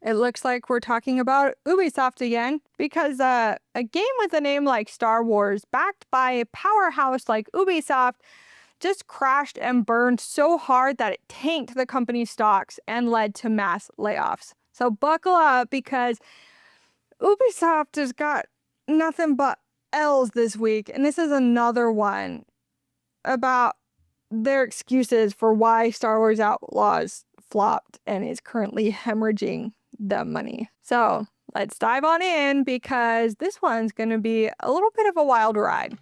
It looks like we're talking about Ubisoft again, because a game with a name like Star Wars, backed by a powerhouse like Ubisoft, just crashed and burned so hard that it tanked the company's stocks and led to mass layoffs. So buckle up, because Ubisoft has got nothing but L's this week, and this is another one about their excuses for why Star Wars Outlaws flopped and is currently hemorrhaging the money. So let's dive on in, because this one's going to be a little bit of a wild ride.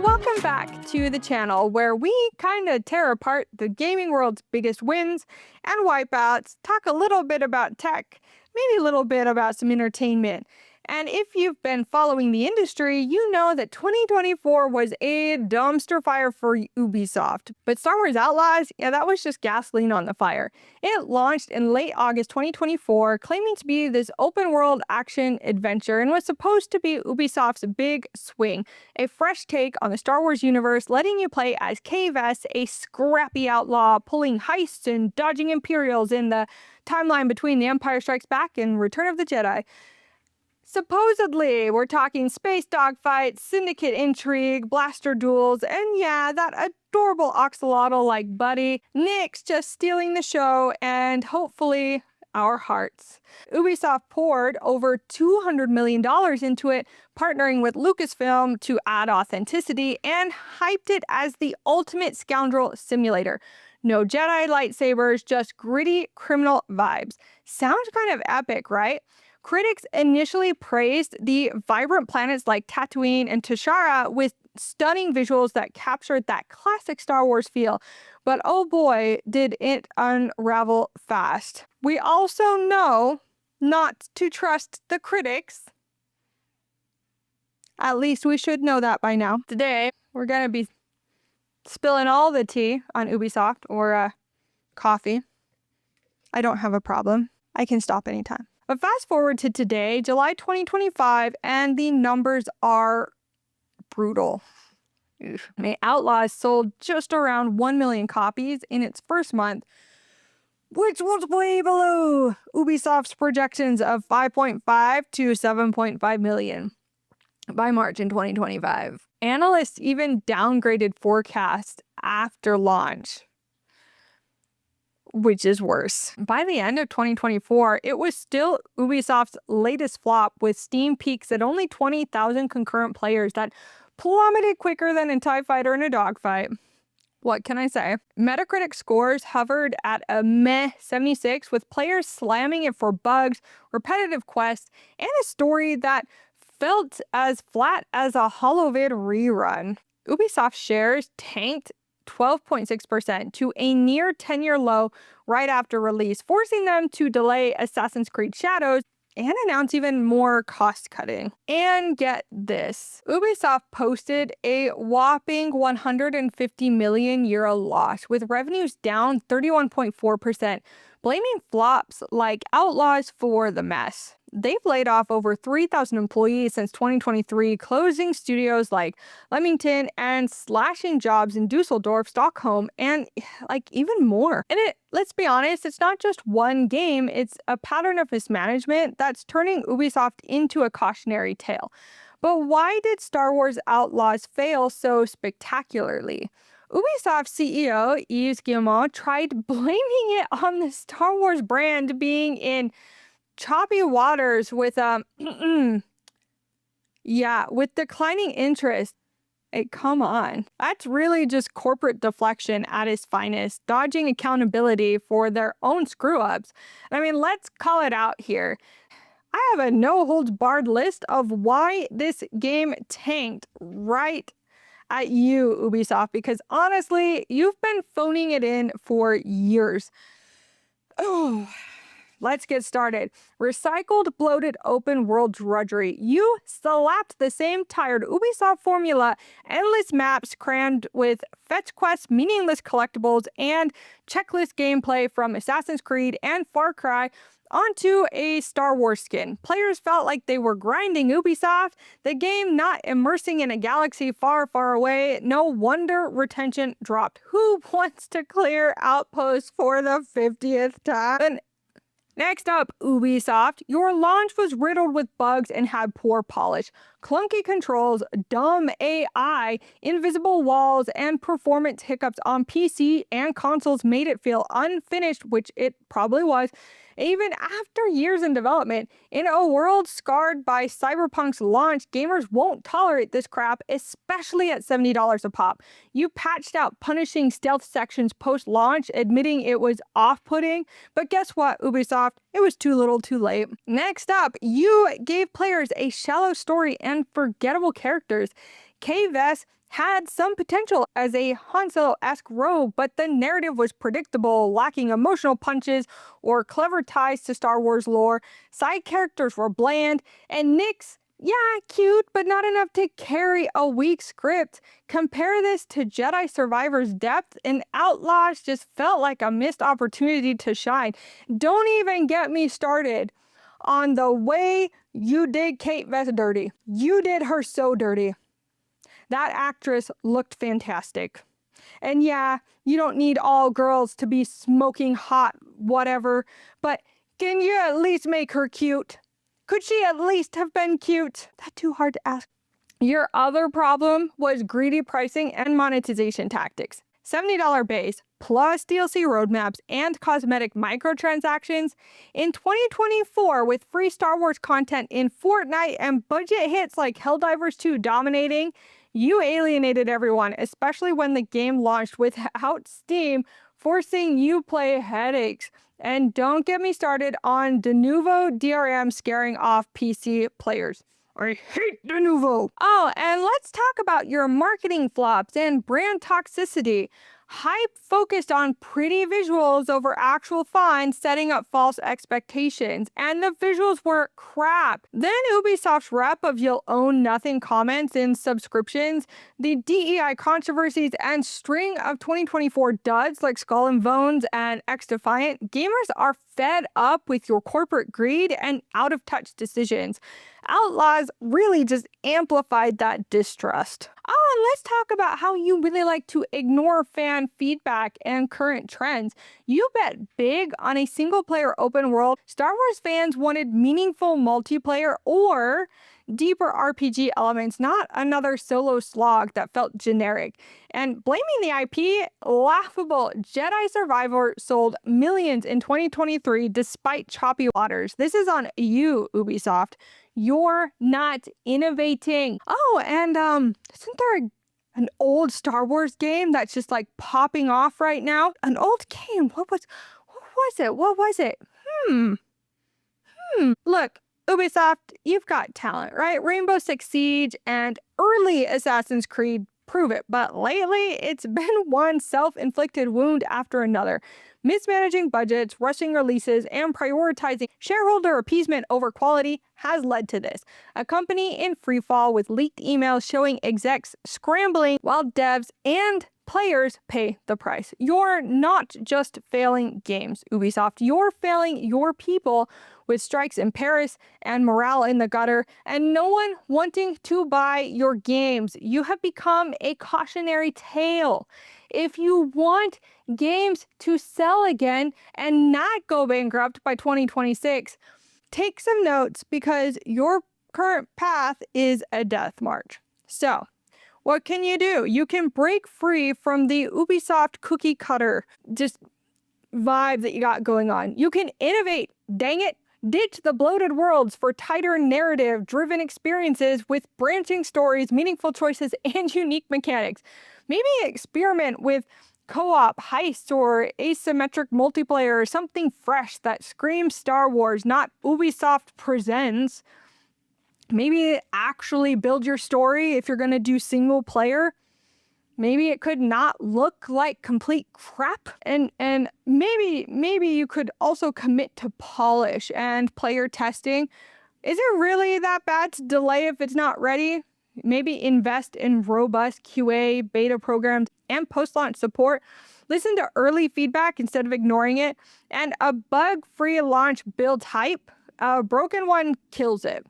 Welcome back to the channel, where we kind of tear apart the gaming world's biggest wins and wipeouts, talk a little bit about tech, maybe a little bit about some entertainment. And if you've been following the industry, you know that 2024 was a dumpster fire for Ubisoft. But Star Wars Outlaws, yeah, that was just gasoline on the fire. It launched in late August 2024, claiming to be this open-world action adventure, and was supposed to be Ubisoft's big swing, a fresh take on the Star Wars universe, letting you play as K-Vess, a scrappy outlaw pulling heists and dodging Imperials in the timeline between The Empire Strikes Back and Return of the Jedi. Supposedly, we're talking space dogfights, syndicate intrigue, blaster duels, and yeah, that adorable axolotl-like buddy, Nick's just stealing the show and hopefully our hearts. Ubisoft poured over $200 million into it, partnering with Lucasfilm to add authenticity, and hyped it as the ultimate scoundrel simulator. No Jedi lightsabers, just gritty criminal vibes. Sounds kind of epic, right? Critics initially praised the vibrant planets like Tatooine and Tashara, with stunning visuals that captured that classic Star Wars feel. But oh boy, did it unravel fast. We also know not to trust the critics. At least we should know that by now. Today, we're going to be spilling all the tea on Ubisoft, or coffee. I don't have a problem. I can stop anytime. But fast forward to today, July 2025, and the numbers are brutal. Outlaws sold just around 1 million copies in its first month, which was way below Ubisoft's projections of 5.5 to 7.5 million by March in 2025. Analysts even downgraded forecasts after launch, which is worse. By the end of 2024, it was still Ubisoft's latest flop, with Steam peaks at only 20,000 concurrent players that plummeted quicker than a TIE fighter in a dogfight. What can I say? Metacritic scores hovered at a meh 76, with players slamming it for bugs, repetitive quests, and a story that felt as flat as a HoloVid rerun. Ubisoft shares tanked 12.6% to a near 10-year low right after release, forcing them to delay Assassin's Creed Shadows and announce even more cost-cutting. And get this, Ubisoft posted a whopping €150 million loss, with revenues down 31.4%, blaming flops like Outlaws for the mess. They've laid off over 3,000 employees since 2023, closing studios like Leamington and slashing jobs in Dusseldorf, Stockholm, and even more. And let's be honest, it's not just one game, it's a pattern of mismanagement that's turning Ubisoft into a cautionary tale. But why did Star Wars Outlaws fail so spectacularly? Ubisoft CEO Yves Guillemot tried blaming it on the Star Wars brand being in choppy waters with with declining interest. Come on. That's really just corporate deflection at its finest, dodging accountability for their own screw-ups. I mean, let's call it out here. I have a no-holds-barred list of why this game tanked right at you, Ubisoft, because honestly, you've been phoning it in for years. Oh. let's get started. Recycled, bloated, open world drudgery. You slapped the same tired Ubisoft formula, endless maps crammed with fetch quests, meaningless collectibles, and checklist gameplay from Assassin's Creed and Far Cry onto a Star Wars skin. Players felt like they were grinding Ubisoft, the game not immersing in a galaxy far, far away. No wonder retention dropped. Who wants to clear Outposts for the 50th time? And next up, Ubisoft. Your launch was riddled with bugs and had poor polish. Clunky controls, dumb AI, invisible walls, and performance hiccups on PC and consoles made it feel unfinished, which it probably was. Even after years in development, in a world scarred by Cyberpunk's launch, gamers won't tolerate this crap, especially at $70 a pop. You patched out punishing stealth sections post-launch, admitting it was off-putting, but guess what, Ubisoft? It was too little too late. Next up, you gave players a shallow story and forgettable characters. K-Vess had some potential as a Han Solo-esque rogue, but the narrative was predictable, lacking emotional punches or clever ties to Star Wars lore. Side characters were bland, and Nyx, yeah, cute, but not enough to carry a weak script. Compare this to Jedi Survivor's depth, and Outlaws just felt like a missed opportunity to shine. Don't even get me started on the way you did K-Vess dirty. You did her so dirty. That actress looked fantastic. And yeah, you don't need all girls to be smoking hot, whatever, but can you at least make her cute? Could she at least have been cute? That's too hard to ask. Your other problem was greedy pricing and monetization tactics. $70 base, plus DLC roadmaps and cosmetic microtransactions. In 2024, with free Star Wars content in Fortnite and budget hits like Helldivers 2 dominating, you alienated everyone, especially when the game launched without Steam, forcing Uplay headaches. And don't get me started on de novo DRM scaring off PC players. I hate de novo. Oh, and let's talk about your marketing flops and brand toxicity. Hype focused on pretty visuals over actual fun, setting up false expectations, and the visuals were crap. Then Ubisoft's rep of you'll own nothing comments in subscriptions, the DEI controversies, and string of 2024 duds like Skull and Bones and X Defiant. Gamers are fed up with your corporate greed and out-of-touch decisions. Outlaws really just amplified that distrust. Oh, and let's talk about how you really like to ignore fan feedback and current trends. You bet big on a single-player open world. Star Wars fans wanted meaningful multiplayer or deeper RPG elements, not another solo slog that felt generic. And blaming the IP, laughable. Jedi Survivor sold millions in 2023 despite choppy waters. This is on you, Ubisoft. You're not innovating. Oh, and isn't there an old Star Wars game that's just like popping off right now? An old game. What was it? Look, Ubisoft, you've got talent, right? Rainbow Six Siege and early Assassin's Creed prove it, but lately it's been one self-inflicted wound after another. Mismanaging budgets, rushing releases, and prioritizing shareholder appeasement over quality has led to this. A company in freefall with leaked emails showing execs scrambling while devs and players pay the price. You're not just failing games, Ubisoft. You're failing your people with strikes in Paris and morale in the gutter and no one wanting to buy your games. You have become a cautionary tale. If you want games to sell again and not go bankrupt by 2026, take some notes because your current path is a death march. So, what can you do? You can break free from the Ubisoft cookie cutter just vibe that you got going on. You can innovate, dang it. Ditch the bloated worlds for tighter narrative-driven experiences with branching stories, meaningful choices, and unique mechanics. Maybe experiment with co-op, heists, or asymmetric multiplayer, or something fresh that screams Star Wars, not Ubisoft Presents. Maybe actually build your story if you're going to do single player. Maybe it could not look like complete crap. And maybe you could also commit to polish and player testing. Is it really that bad to delay if it's not ready? Maybe invest in robust QA, beta programs, and post-launch support. Listen to early feedback instead of ignoring it. And a bug-free launch builds hype. A broken one kills it.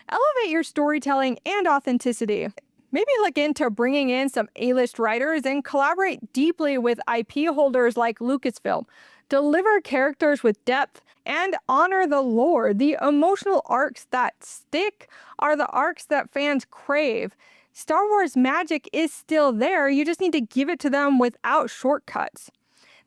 Elevate your storytelling and authenticity. Maybe look into bringing in some A-list writers and collaborate deeply with IP holders like Lucasfilm. Deliver characters with depth and honor the lore. The emotional arcs that stick are the arcs that fans crave. Star Wars magic is still there, you just need to give it to them without shortcuts.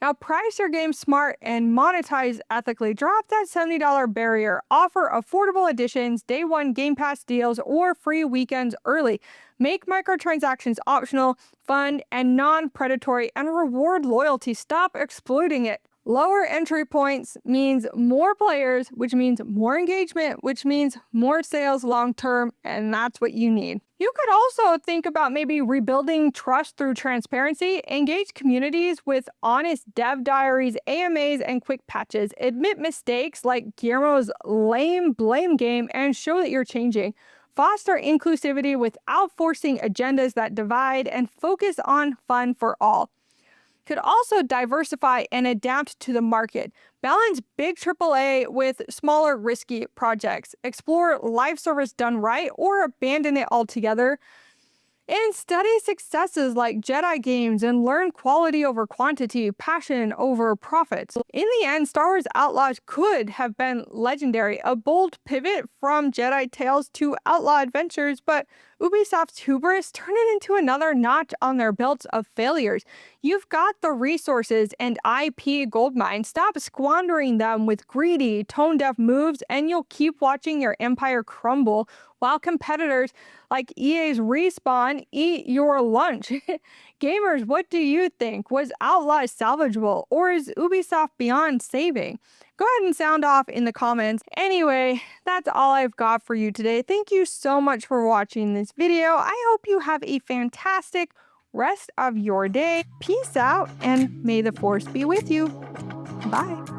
Now, price your game smart and monetize ethically. Drop that $70 barrier. Offer affordable editions, day one Game Pass deals, or free weekends early. Make microtransactions optional, fun, and non-predatory, and reward loyalty. Stop exploiting it. Lower entry points means more players, which means more engagement, which means more sales long term, and that's what you need. You could also think about maybe rebuilding trust through transparency. Engage communities with honest dev diaries, AMAs, and quick patches. Admit mistakes like Guillermo's lame blame game and show that you're changing. Foster inclusivity without forcing agendas that divide, and focus on fun for all. Could also diversify and adapt to the market. Balance big AAA with smaller, risky projects. Explore live service done right or abandon it altogether. And study successes like Jedi games and learn quality over quantity, passion over profits. In the end, Star Wars Outlaws could have been legendary, a bold pivot from Jedi Tales to Outlaw Adventures, but Ubisoft's hubris turned it into another notch on their belts of failures. You've got the resources and IP goldmine. Stop squandering them with greedy, tone-deaf moves, and you'll keep watching your empire crumble while competitors like EA's Respawn eat your lunch. Gamers, what do you think? Was Outlaws salvageable, or is Ubisoft beyond saving? Go ahead and sound off in the comments. Anyway, that's all I've got for you today. Thank you so much for watching this video. I hope you have a fantastic rest of your day. Peace out, and may the Force be with you. Bye.